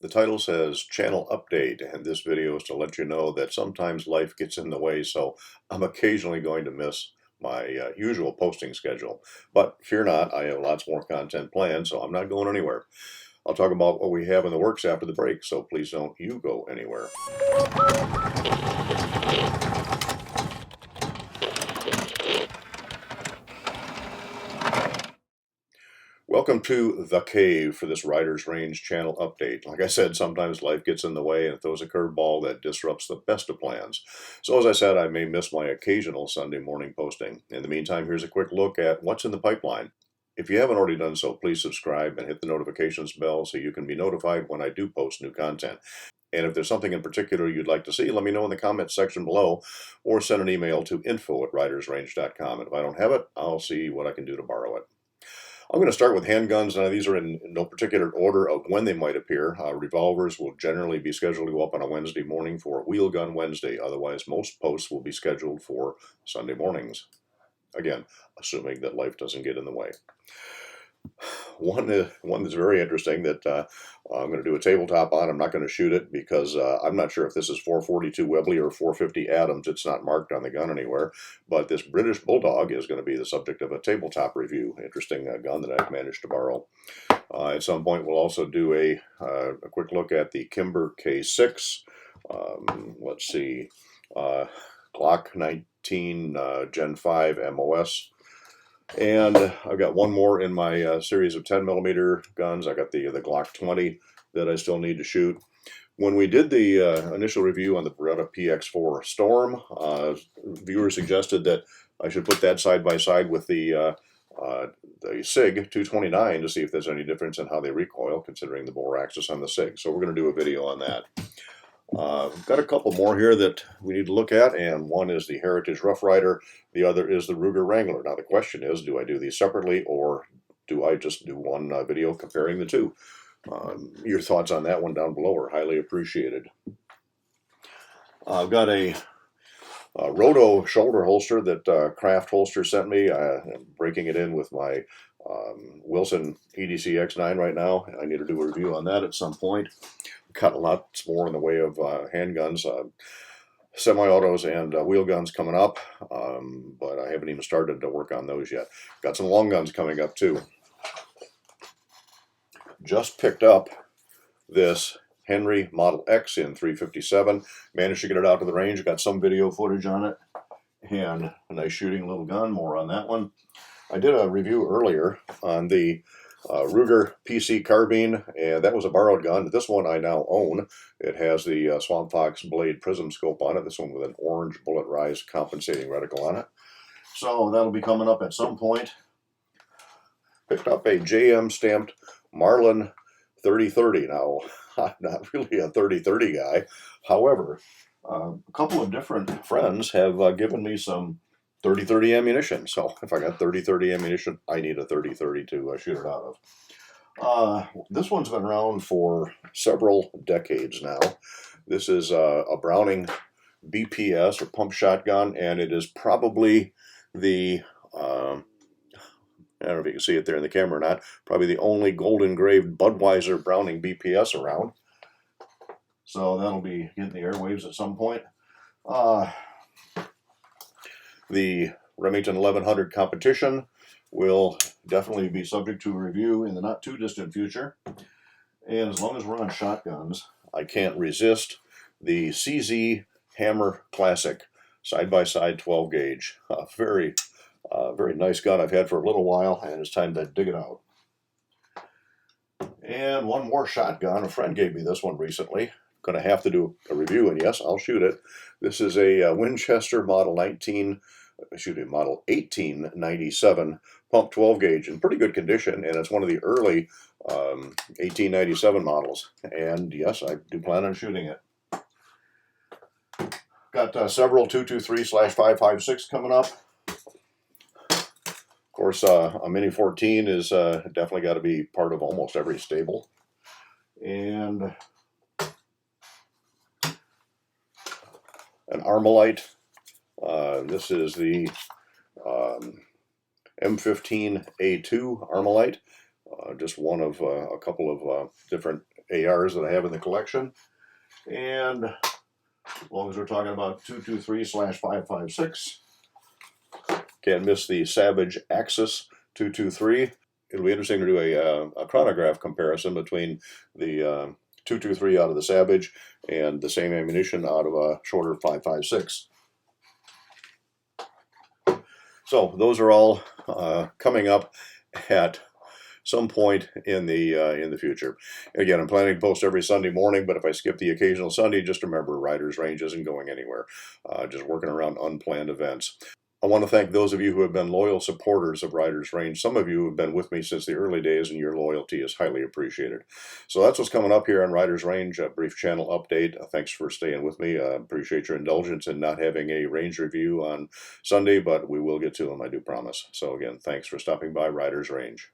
The title says channel update, and this video is to let you know that sometimes life gets in the way, so I'm occasionally going to miss my usual posting schedule. But fear not, I have lots more content planned, so I'm not going anywhere. I'll talk about what we have in the works after the break, so please don't you go anywhere. Welcome to The Cave for this Riders Range channel update. Like I said, sometimes life gets in the way and it throws a curveball that disrupts the best of plans. So as I said, I may miss my occasional Sunday morning posting. In the meantime, here's a quick look at what's in the pipeline. If you haven't already done so, please subscribe and hit the notifications bell so you can be notified when I do post new content. And if there's something in particular you'd like to see, let me know in the comments section below or send an email to info@ridersrange.com. And if I don't have it, I'll see what I can do to borrow it. I'm going to start with handguns. Now, these are in no particular order of when they might appear. Revolvers will generally be scheduled to go up on a Wednesday morning for Wheel Gun Wednesday. Otherwise, most posts will be scheduled for Sunday mornings. Again, assuming that life doesn't get in the way. One that's very interesting that I'm going to do a tabletop on. I'm not going to shoot it because I'm not sure if this is 442 Webley or 450 Adams. It's not marked on the gun anywhere. But this British Bulldog is going to be the subject of a tabletop review. Interesting gun that I've managed to borrow. At some point, we'll also do a quick look at the Kimber K6. Let's see. Glock 19 Gen 5 MOS. And I've got one more in my series of 10mm guns. I got the Glock 20 that I still need to shoot. When we did the initial review on the Beretta PX4 Storm, viewers suggested that I should put that side by side with the SIG 229 to see if there's any difference in how they recoil, considering the bore axis on the SIG. So we're going to do a video on that. Got a couple more here that we need to look at, and one is the Heritage Rough Rider, the other is the Ruger Wrangler. Now the question is, do I do these separately or do I just do one video comparing the two? Your thoughts on that one down below are highly appreciated. I've got a Roto shoulder holster that Craft Holster sent me. I'm breaking it in with my Wilson EDC X9 right now. I need to do a review on that at some point. Got lots more in the way of handguns, semi-autos, and wheel guns coming up, but I haven't even started to work on those yet. Got some long guns coming up too. Just picked up this Henry Model X in 357. Managed to get it out to the range. Got some video footage on it, and a nice shooting little gun. More on that one. I did a review earlier on the Ruger PC carbine, and that was a borrowed gun. This one I now own. It has the Swamp Fox Blade Prism scope on it. This one with an orange bullet rise compensating reticle on it. So that'll be coming up at some point. Picked up a JM stamped Marlin 3030. Now, I'm not really a 3030 guy. However, a couple of different friends have given me some 30-30 ammunition. So if I got 30-30 ammunition, I need a 30-30 to shoot it out of. This one's been around for several decades now. This is a Browning BPS or pump shotgun, and it is probably the, I don't know if you can see it there in the camera or not, probably the only gold engraved Budweiser Browning BPS around. So that'll be hitting the airwaves at some point. The Remington 1100 competition will definitely be subject to a review in the not too distant future. And as long as we're on shotguns, I can't resist the CZ Hammer Classic side-by-side 12 gauge. Very nice gun I've had for a little while, and it's time to dig it out. And one more shotgun. A friend gave me this one recently. Going to have to do a review, and yes, I'll shoot it. This is a Winchester Model 1897 pump 12 gauge in pretty good condition, and it's one of the early 1897 models. And yes, I do plan on shooting it. Got several 223/556 coming up. Of course, a Mini 14 is definitely got to be part of almost every stable. And an Armalite. This is the M15A2 Armalite. Just one of a couple of different ARs that I have in the collection. And as long as we're talking about 223/556, can't miss the Savage Axis 223. It'll be interesting to do a chronograph comparison between the 223 out of the Savage and the same ammunition out of a shorter 556. So those are all coming up at some point in the future. Again, I'm planning to post every Sunday morning, but if I skip the occasional Sunday, just remember Riders Range isn't going anywhere. Just working around unplanned events. I want to thank those of you who have been loyal supporters of Riders Range. Some of you have been with me since the early days, and your loyalty is highly appreciated. So that's what's coming up here on Riders Range, a brief channel update. Thanks for staying with me. Appreciate your indulgence in not having a range review on Sunday, but we will get to them, I do promise. So again, thanks for stopping by Riders Range.